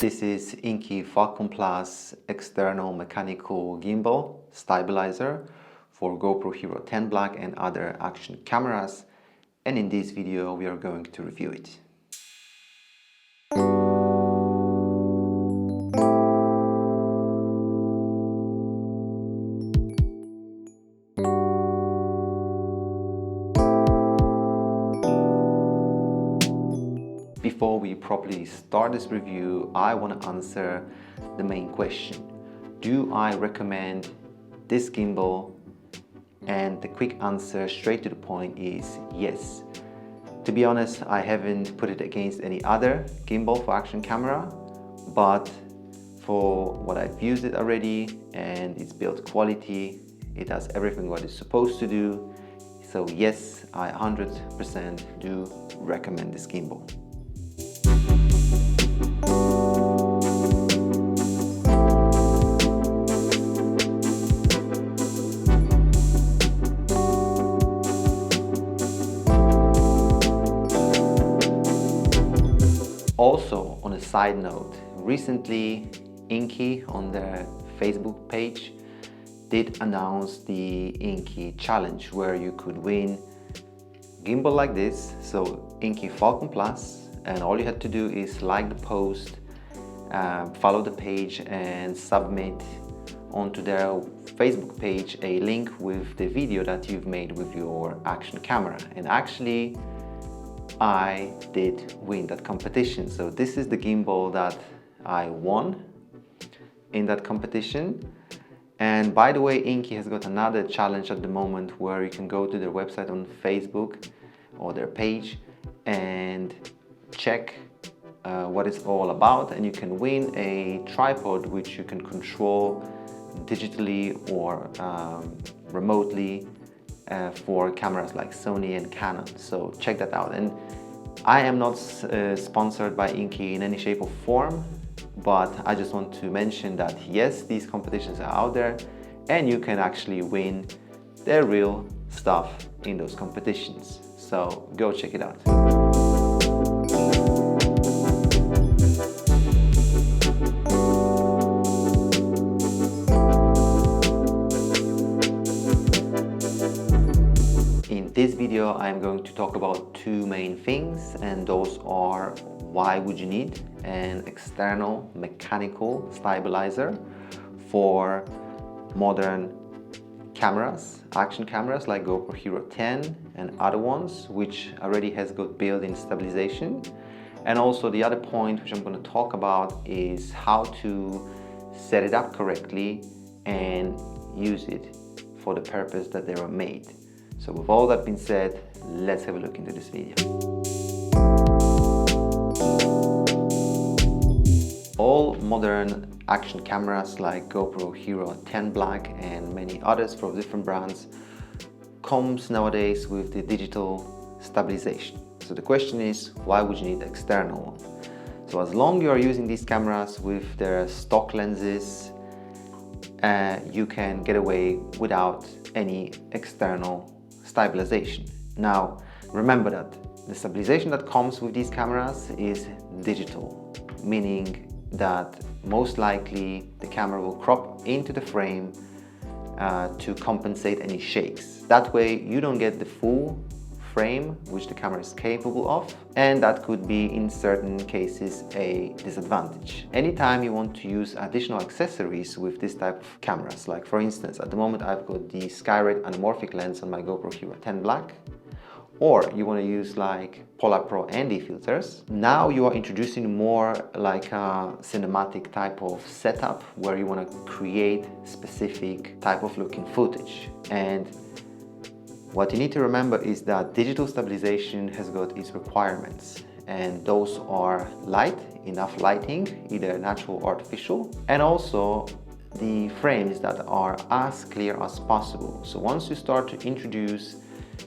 This is INKEE Falcon Plus external mechanical gimbal stabilizer for GoPro Hero 10 Black and other action cameras, and in this video we are going to review it. Before we properly start this review, I want to answer the main question. Do I recommend this gimbal? And the quick answer straight to the point is yes. To be honest, I haven't put it against any other gimbal for action camera, but for what I've used it already and its build quality, it does everything what it's supposed to do. So yes, I 100% do recommend this gimbal. Also, on a side note, recently Inky on their Facebook page did announce the Inky challenge where you could win gimbal like this, so INKEE Falcon Plus, and all you had to do is like the post, follow the page and submit onto their Facebook page a link with the video that you've made with your action camera. And actually I did win that competition. So this is the gimbal that I won in that competition. And by the way, Inky has got another challenge at the moment where you can go to their website on Facebook or their page and check what it's all about, and you can win a tripod which you can control digitally or remotely for cameras like Sony and Canon. So check that out. And I am not sponsored by Inky in any shape or form, but I just want to mention that yes, these competitions are out there and you can actually win their real stuff in those competitions. So go check it out. In this video, I'm going to talk about two main things, and those are why would you need an external mechanical stabilizer for modern cameras, action cameras like GoPro Hero 10 and other ones, which already has got built-in stabilization. And also the other point which I'm going to talk about is how to set it up correctly and use it for the purpose that they were made. So with all that being said, let's have a look into this video. All modern action cameras like GoPro Hero 10 Black and many others from different brands comes nowadays with the digital stabilization. So the question is, why would you need an external one? So as long as you are using these cameras with their stock lenses, you can get away without any external stabilization. Now remember that the stabilization that comes with these cameras is digital, meaning that most likely the camera will crop into the frame to compensate any shakes. That way you don't get the full frame which the camera is capable of, and that could be in certain cases a disadvantage. Anytime you want to use additional accessories with this type of cameras, like for instance at the moment I've got the Skyreat anamorphic lens on my GoPro Hero 10 Black, or you want to use like PolarPro ND filters, now you are introducing more like a cinematic type of setup where you want to create specific type of looking footage. And what you need to remember is that digital stabilization has got its requirements, and those are light, enough lighting, either natural or artificial, and also the frames that are as clear as possible. So once you start to introduce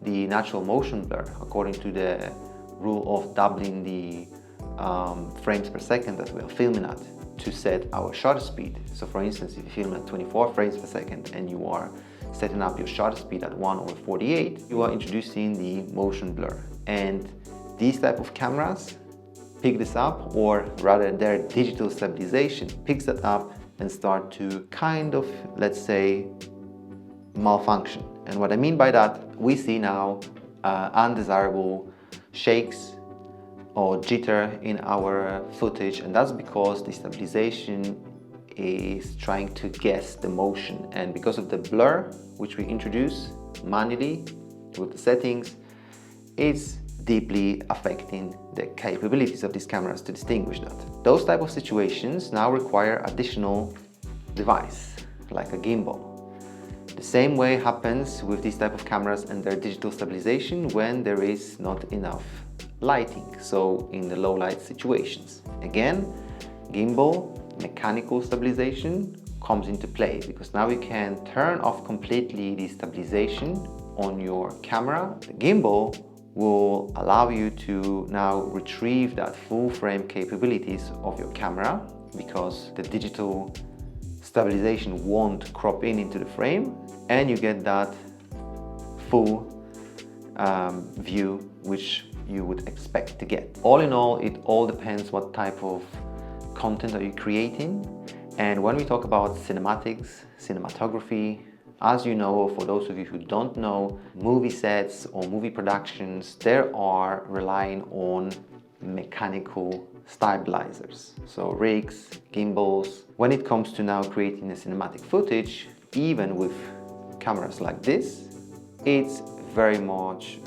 the natural motion blur according to the rule of doubling the frames per second that we are filming at to set our shutter speed. So for instance, if you film at 24 frames per second and you are setting up your shutter speed at 1/48, you are introducing the motion blur. And these type of cameras pick this up, or rather their digital stabilization picks that up and start to kind of, let's say, malfunction. And what I mean by that, we see now undesirable shakes or jitter in our footage, and that's because the stabilization is trying to guess the motion, and because of the blur which we introduce manually with the settings, it's deeply affecting the capabilities of these cameras to distinguish that. Those type of situations now require additional device like a gimbal. The same way happens with these type of cameras and their digital stabilization when there is not enough lighting, so in the low light situations. Again, gimbal mechanical stabilization comes into play, because now you can turn off completely the stabilization on your camera. The gimbal will allow you to now retrieve that full frame capabilities of your camera, because the digital stabilization won't crop into the frame, and you get that full view which you would expect to get. All in all, it all depends what type of content are you creating. And when we talk about cinematics, cinematography, as you know, for those of you who don't know, movie sets or movie productions, they are relying on mechanical stabilizers, so rigs, gimbals. When it comes to now creating a cinematic footage, even with cameras like this, it's very much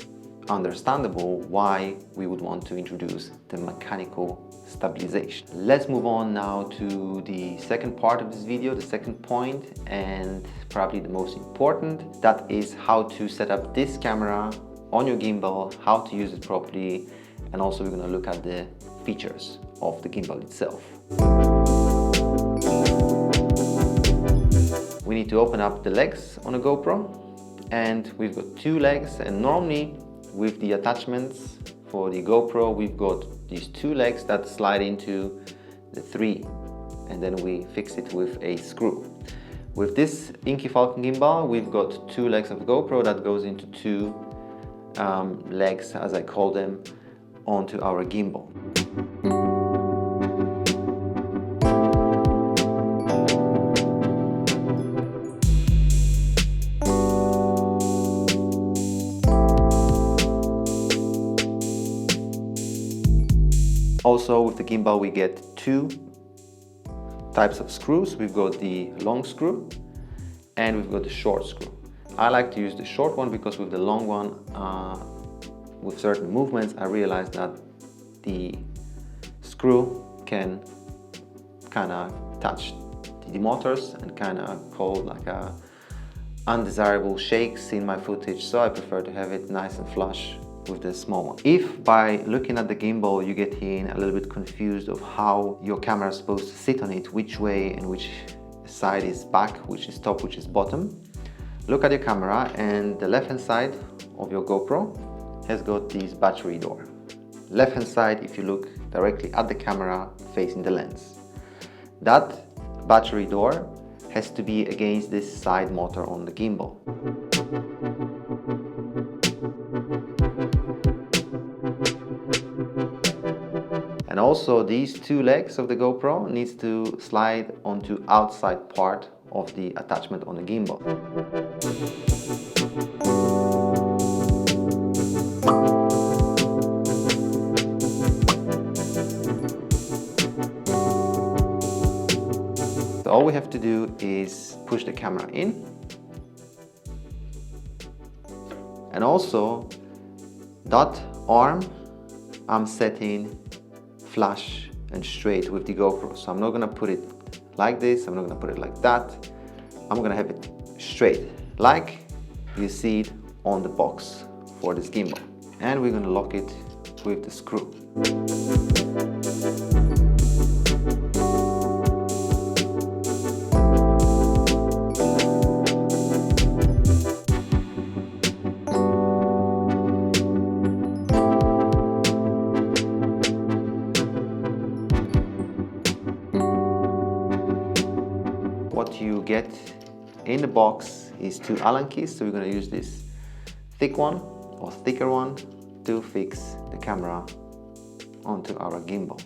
understandable why we would want to introduce the mechanical stabilization. Let's move on now to the second part of this video, the second point, and probably the most important. That is how to set up this camera on your gimbal, how to use it properly, and also we're going to look at the features of the gimbal itself. We need to open up the legs on a GoPro, and we've got two legs, and normally with the attachments for the GoPro we've got these two legs that slide into the three, and then we fix it with a screw. With this INKEE Falcon gimbal, we've got two legs of the GoPro that goes into two legs, as I call them, onto our gimbal. Also with the gimbal we get two types of screws. We've got the long screw and we've got the short screw. I like to use the short one because with the long one, with certain movements, I realized that the screw can kind of touch the motors and kind of cause like a undesirable shakes in my footage, so I prefer to have it nice and flush with the small one. If by looking at the gimbal you get in a little bit confused of how your camera is supposed to sit on it, which way and which side is back, which is top, which is bottom, look at your camera, and the left hand side of your GoPro has got this battery door. Left hand side, if you look directly at the camera facing the lens, that battery door has to be against this side motor on the gimbal. And also these two legs of the GoPro needs to slide onto outside part of the attachment on the gimbal. So all we have to do is push the camera in, and also that arm I'm setting flush and straight with the GoPro. So I'm not gonna put it like this, I'm not gonna put it like that. I'm gonna have it straight, like you see it on the box for this gimbal. And we're gonna lock it with the screw. What you get in the box is two Allen keys, so we're going to use this thick one or thicker one to fix the camera onto our gimbal.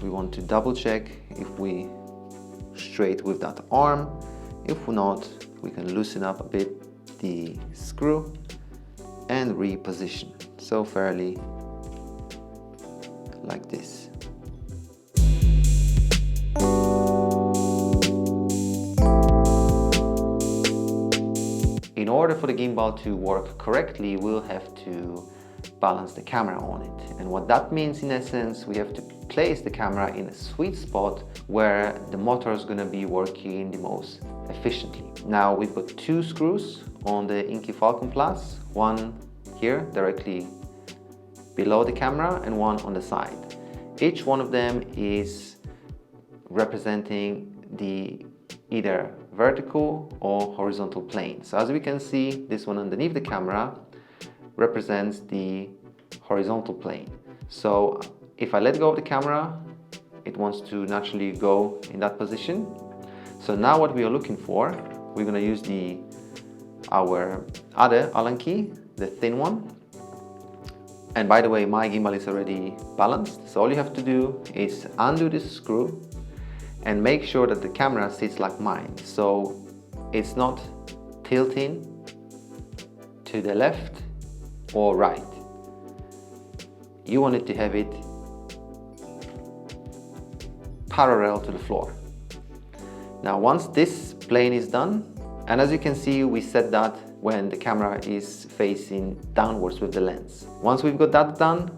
We want to double check if we straight with that arm. If not, we can loosen up a bit the screw and reposition. So fairly like this. In order for the gimbal to work correctly, we'll have to balance the camera on it. And what that means in essence, we have to place the camera in a sweet spot where the motor is going to be working the most efficiently. Now we've got two screws on the INKEE Falcon Plus, one here directly below the camera and one on the side. Each one of them is representing the either vertical or horizontal plane. So as we can see, this one underneath the camera represents the horizontal plane. So if I let go of the camera, it wants to naturally go in that position. So now what we are looking for, we're going to use our other Allen key, the thin one. And by the way, my gimbal is already balanced. So all you have to do is undo this screw and make sure that the camera sits like mine. So it's not tilting to the left or right. You want it to have it parallel to the floor. Now once this plane is done, and as you can see, we set that when the camera is facing downwards with the lens. Once we've got that done,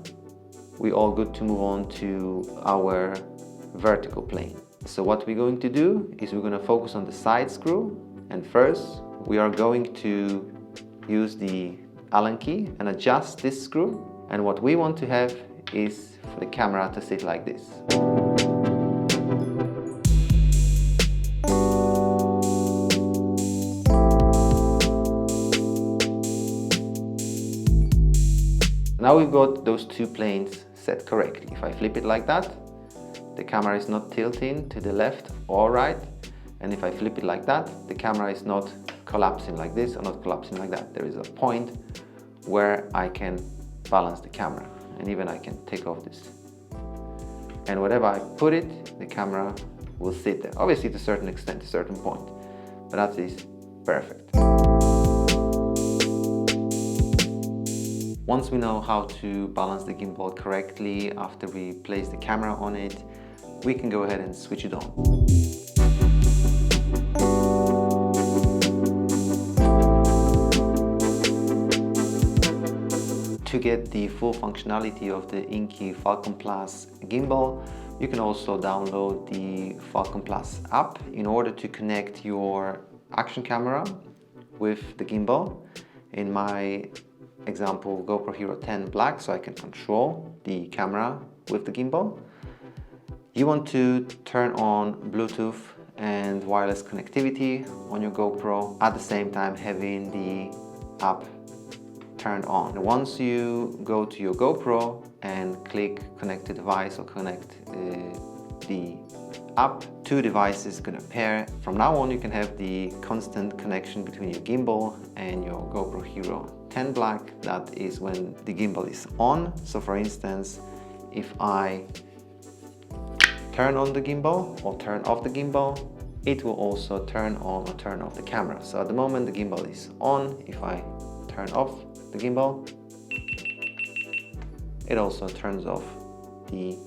we're all good to move on to our vertical plane. So what we're going to do is we're going to focus on the side screw, and first we are going to use the Allen key and adjust this screw, and what we want to have is for the camera to sit like this. Now we've got those two planes set correctly. If I flip it like that, the camera is not tilting to the left or right. And if I flip it like that, the camera is not collapsing like this or not collapsing like that. There is a point where I can balance the camera, and even I can take off this. And wherever I put it, the camera will sit there. Obviously to a certain extent, a certain point, but that is perfect. Once we know how to balance the gimbal correctly after we place the camera on it, we can go ahead and switch it on. To get the full functionality of the INKEE Falcon Plus gimbal, you can also download the Falcon Plus app in order to connect your action camera with the gimbal. In my example, GoPro HERO10 Black, so I can control the camera with the gimbal. You want to turn on Bluetooth and wireless connectivity on your GoPro, at the same time having the app turned on. Once you go to your GoPro and click connect to device or connect the app, two devices gonna pair. From now on you can have the constant connection between your gimbal and your GoPro HERO10 Black. That is when the gimbal is on. So for instance, if I turn on the gimbal or turn off the gimbal, it will also turn on or turn off the camera. So at the moment the gimbal is on. If I turn off the gimbal, it also turns off the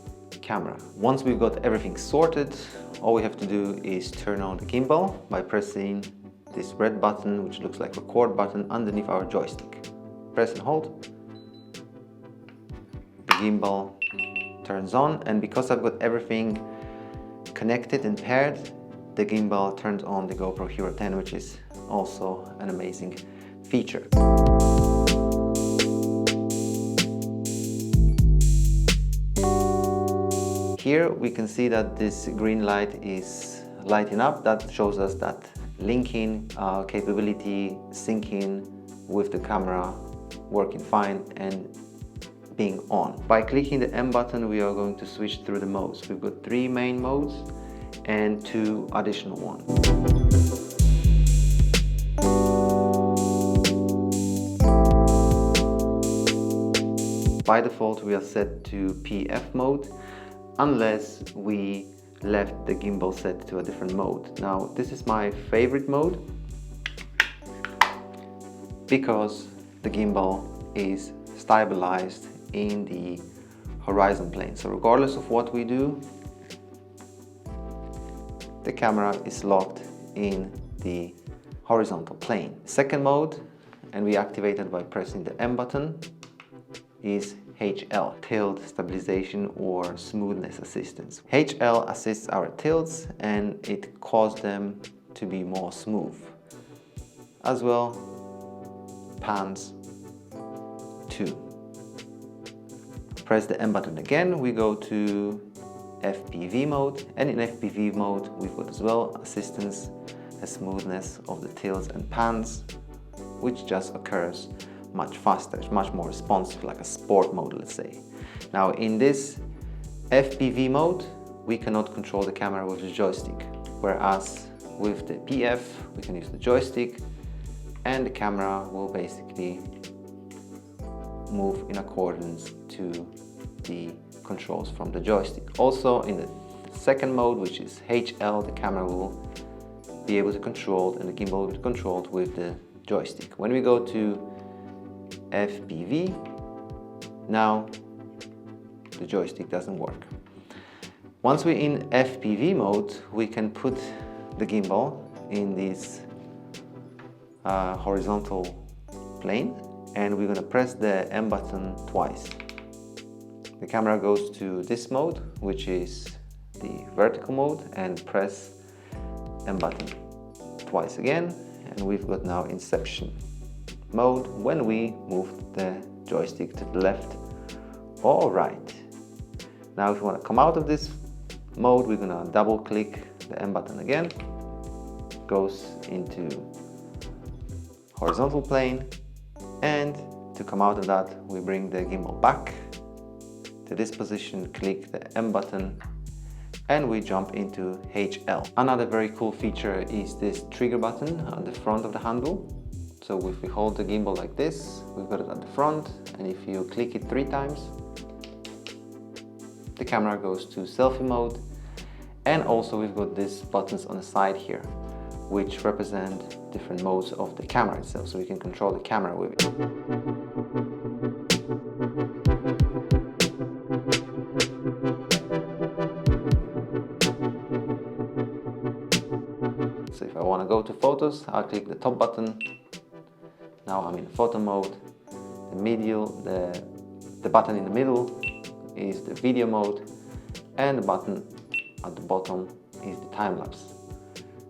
camera. Once we've got everything sorted, all we have to do is turn on the gimbal by pressing this red button, which looks like record button, underneath our joystick. Press and hold. The gimbal turns on, and because I've got everything connected and paired, the gimbal turns on the GoPro HERO10, which is also an amazing feature. Here we can see that this green light is lighting up. That shows us that linking capability, syncing with the camera, working fine and being on. By clicking the M button, we are going to switch through the modes. We've got 3 main modes and 2 additional ones. by default we are set to PF mode unless we left the gimbal set to a different mode. Now this is my favorite mode because the gimbal is stabilized in the horizon plane. So regardless of what we do, the camera is locked in the horizontal plane. Second mode, and we activate it by pressing the M button, is HL, tilt stabilization or smoothness assistance. HL assists our tilts and it causes them to be more smooth. As well, pans too. Press the M button again, we go to FPV mode, and in FPV mode we've got as well assistance and smoothness of the tilts and pans, which just occurs much faster, it's much more responsive, like a sport mode, let's say. Now in this FPV mode we cannot control the camera with the joystick, whereas with the PF we can use the joystick and the camera will basically move in accordance to the controls from the joystick. Also in the second mode, which is HL, the camera will be able to control and the gimbal will be controlled with the joystick. When we go to FPV, now the joystick doesn't work. Once we're in FPV mode, we can put the gimbal in this horizontal plane, and we're going to press the M button twice. The camera goes to this mode, which is the vertical mode, and press M button twice again, and we've got now inception mode when we move the joystick to the left or right. Now if you want to come out of this mode, we're going to double click the M button again, goes into horizontal plane, and to come out of that we bring the gimbal back to this position, click the M button, and we jump into HL. Another very cool feature is this trigger button on the front of the handle. So if we hold the gimbal like this, we've got it at the front, and if you click it 3 times, the camera goes to selfie mode. And also we've got these buttons on the side here, which represent different modes of the camera itself, so we can control the camera with it. So if I want to go to photos, I'll click the top button. Now I'm in photo mode. The button in the middle is the video mode, and the button at the bottom is the time-lapse.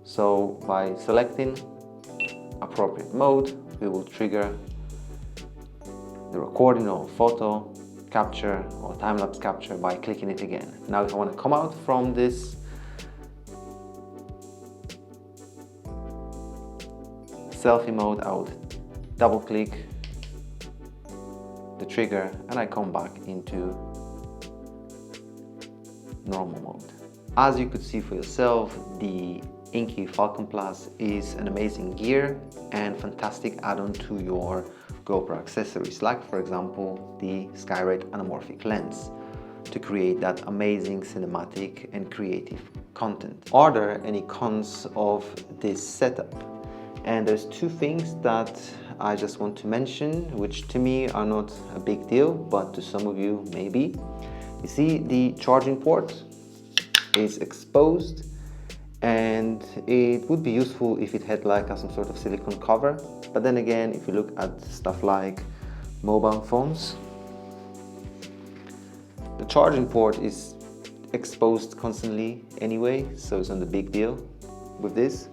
So by selecting appropriate mode, we will trigger the recording or photo capture or time-lapse capture by clicking it again. Now if I want to come out from this selfie mode, I would double click the trigger and I come back into normal mode. As you could see for yourself, the INKEE Falcon Plus is an amazing gear and fantastic add-on to your GoPro accessories, like for example the Skyreat anamorphic lens, to create that amazing cinematic and creative content. Are there any cons of this setup? And there's 2 things that I just want to mention, which to me are not a big deal, but to some of you maybe. You see, the charging port is exposed, and it would be useful if it had like some sort of silicone cover. But then again, if you look at stuff like mobile phones, the charging port is exposed constantly anyway, so it's not a big deal with this.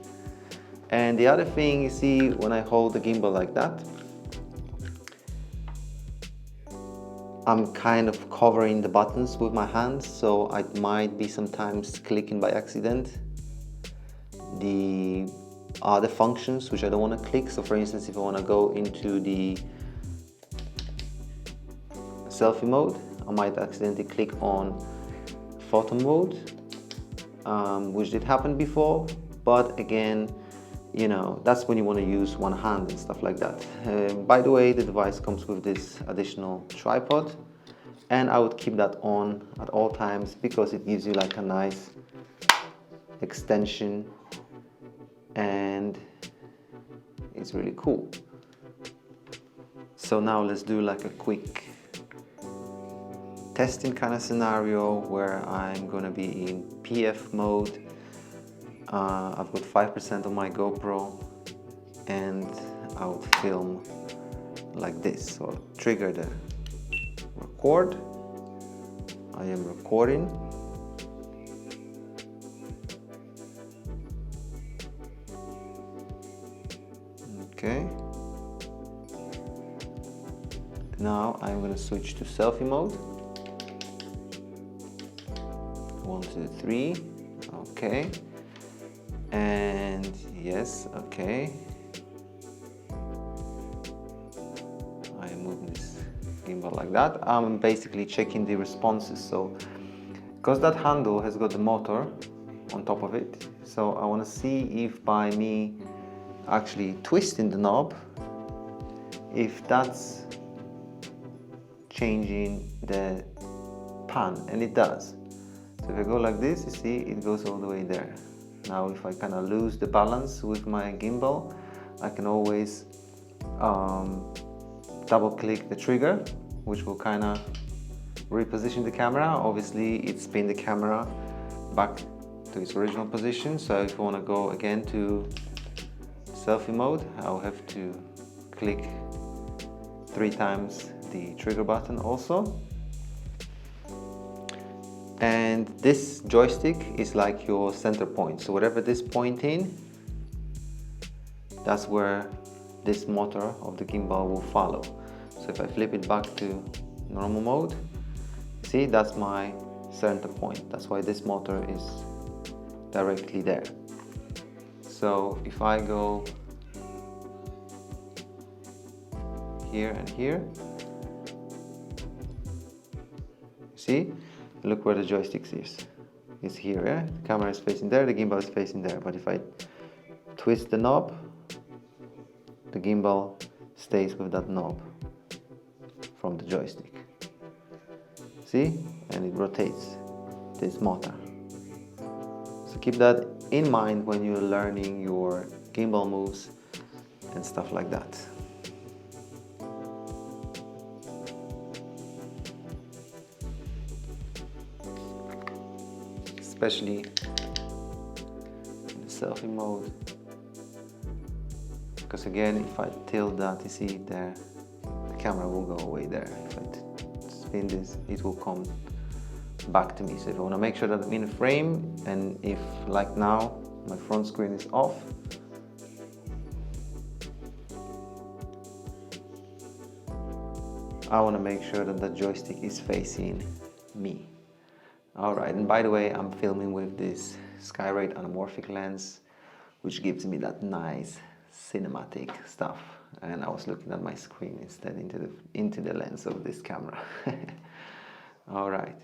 And the other thing, you see, when I hold the gimbal like that, I'm kind of covering the buttons with my hands, so I might be sometimes clicking by accident the other functions which I don't want to click. So for instance, if I want to go into the selfie mode, I might accidentally click on photo mode, which did happen before, but again, you know, that's when you want to use one hand and stuff like that. By the way, the device comes with this additional tripod, and I would keep that on at all times because it gives you like a nice extension and it's really cool. So now let's do like a quick testing kind of scenario where I'm gonna be in PF mode. I've got 5% on my GoPro and I would film like this. So I'll trigger the record. I am recording. Okay. Now I'm going to switch to selfie mode. 1, 2, 3. Okay. And yes, okay. I am moving this gimbal like that. I'm basically checking the responses. So, because that handle has got the motor on top of it, so I want to see if by me actually twisting the knob, if that's changing the pan, and it does. So if I go like this, you see it goes all the way there. Now if I kind of lose the balance with my gimbal, I can always double click the trigger, which will kind of reposition the camera. Obviously it spin the camera back to its original position. So if I want to go again to selfie mode, I'll have to click 3 times the trigger button also. And this joystick is like your center point. So whatever this point in, that's where this motor of the gimbal will follow. So if I flip it back to normal mode, see, that's my center point. That's why this motor is directly there. So if I go here and here, see, look where the joystick is. It's here, yeah? The camera is facing there, the gimbal is facing there. But if I twist the knob, the gimbal stays with that knob from the joystick. See? And it rotates this motor. So keep that in mind when you're learning your gimbal moves and stuff like that. Especially in the selfie mode, because again, if I tilt that, you see there, the camera will go away there. If I spin this, it will come back to me. So if I want to make sure that I'm in a frame, and if like now my front screen is off, I want to make sure that the joystick is facing me. Alright, and by the way, I'm filming with this Skyreat anamorphic lens, which gives me that nice cinematic stuff. And I was looking at my screen instead into the lens of this camera. Alright.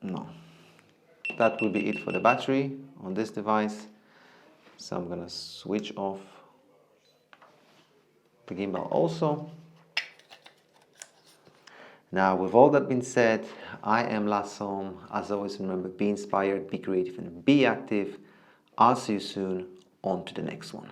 No. That will be it for the battery on this device. So I'm gonna switch off the gimbal also. Now, with all that being said, I am Lassom. As always, remember, be inspired, be creative, and be active. I'll see you soon. On to the next one.